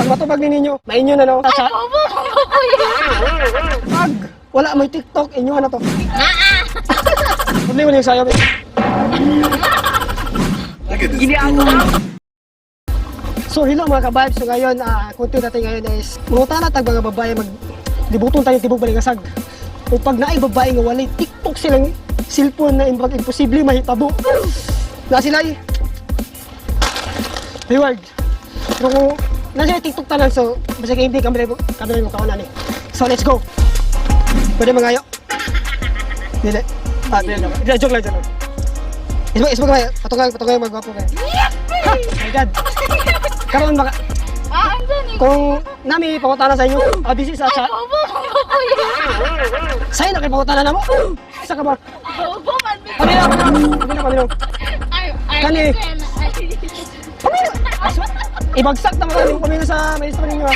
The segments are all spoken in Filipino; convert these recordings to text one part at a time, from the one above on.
Pag matubag ni ninyo, mainyo na no. Ay, Bobo! pag wala may TikTok, inyo na to. Hindi mo yung sayo. So hello mga ka-vibes. So ngayon, content natin ngayon is mangutana tag mga babae mag-dibutong tayo tibok balingasag. O pag naay babae nga walay TikTok silang cellphone na imposible mahitabo. Na sila reward. Pero kung nasa TikTok tanan, so basta kayo hindi kami mo kawanan eh. So let's go. Pwede mangayo. Dili. Dili, joke lang. Isbog kayo. Patungay magwapo kayo. Ha! My God. Karoon baka... Kung nami pangutana sa inyo, busy sa chat. Sa'yo na kayo pangutana na mo? Isa ka ba? Paminaw. Kani. Ibagsak na mga yung paminaw sa maestro ninyo.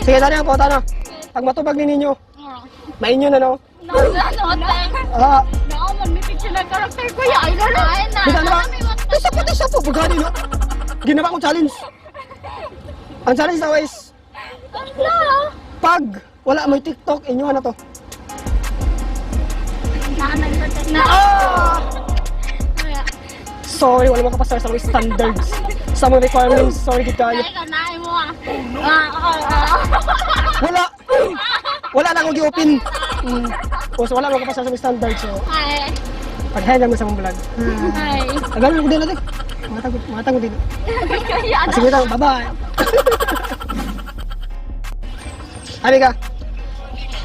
Sige, tani ang pangutana. Pag matubag ni ninyo, mainyo na no? May picture na karakter ko ya. Ay, na. Bisa na ba? Isa po. Pagkani no? Ginawa kong challenge. Ang challenge daw is pag wala may TikTok, inyo na to. Sorry, wala makapasar sa mga standards. Sa mga requirements, sorry di kayo. Wala na akong gi-open. So wala makapasar sa mga standards. So, pag-hide lang mo sa mga vlog. Tagalin ko din natin. Matang ko din. Sige lang, bye-bye. Abi ka.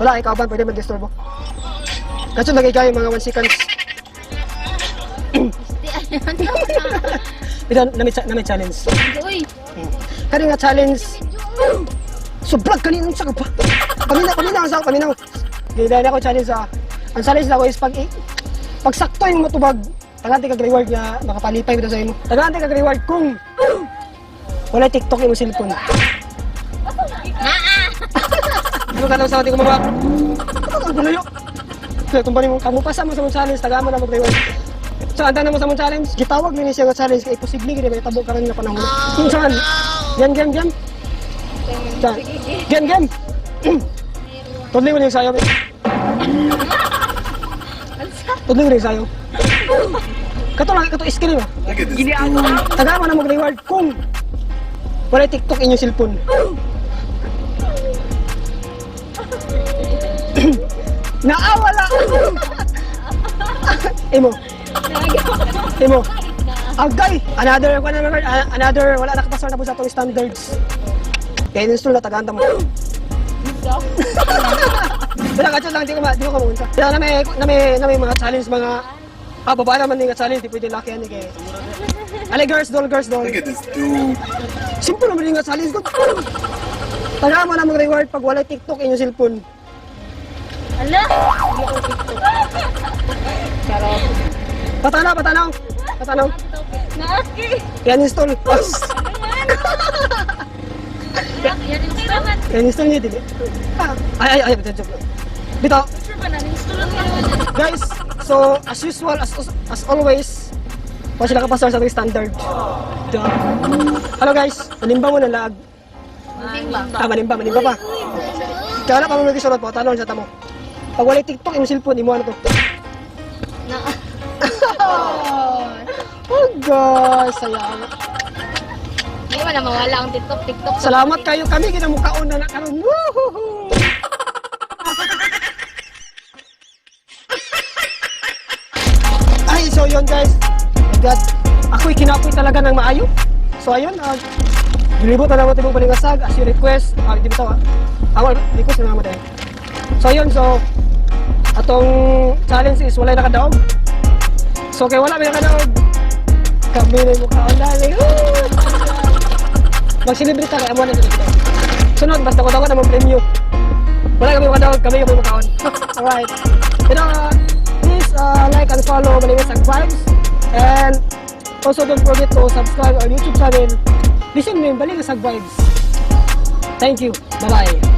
Wala, ikaw ba pwede mag-disturbo? Kaso lagay kayo mga 1 seconds. Ito, na may challenge. Kaya nga challenge. Sobrang kaninang sa ka pa. Paminaw. Dahil ako challenge sa... Ang challenge na ako is pag sakto yung matubag, tagantay kag-reward na makapalipay ko sa imo. Tagantay kag-reward kung wala TikTok yung cellphone. Ano ka lang sa ating kumabak? Ang gulayo. Kaya tumpanin mo, kamupasa mo sa mong challenge, tagama na mag-reward. So, anda naman sa mong challenge, gitawag nini siya nga challenge, kaya posible ka may tabo ka rin na panahon. Kung saan? Game. Game. Tudli mo na yung sayo. Tudli mo na yung sayo. Kato screen mo. Tagama na mag-reward kung wala TikTok inyong cellphone. Naawala! Imo. Agay! Another, wala nakapasar na po sa itong standards. Kaya install na, tagaanta mo. Wala ka lang, di ko maunsa. Kaya na may mga challenge, mga babae naman yung challenge, di pwede laki yan eh. Alay, girls doll. Look at this dude. Simple naman yung challenge ko. Taga mo na mag-reward pag wala TikTok inyong cellphone. Ala! Patanaw. Naaki! Yan install. Yan install niya, dili. Ay, joke. Dito. Guys, so as usual, as always, wala sila kapasar sa standard. Hello guys, manimba mo na lag. Manimba pa. Kaya na pa mo nag-isulot po, tanong sa tamo. Pag wala TikTok, yung cellphone, imo ano to? Oh gosh, sayang. Hindi mo na mawala ang TikTok. Salamat kayo kami, kinamukhaon na nakaroon. Woohoo! Ay, so yun guys. My God, ako'y kinapoy talaga ng maayo. So ayun, dilibot na naman tibong balingasag as you request. Di ba ito request na naman tayo. So yun, atong challenge is walay nakadaog. So kaya wala may nakadaog, kami na yung mukhaon namin. Mag-celebrate ka kaya mo na dito. Sunod, basta ko daw naman premyo. Wala kami makadaog, kami yung mukhaon. Alright. Pero please like and follow Balingasag Vibes. And also don't forget to subscribe our YouTube channel. Listen mo yung Balingasag Vibes. Thank you. Bye-bye.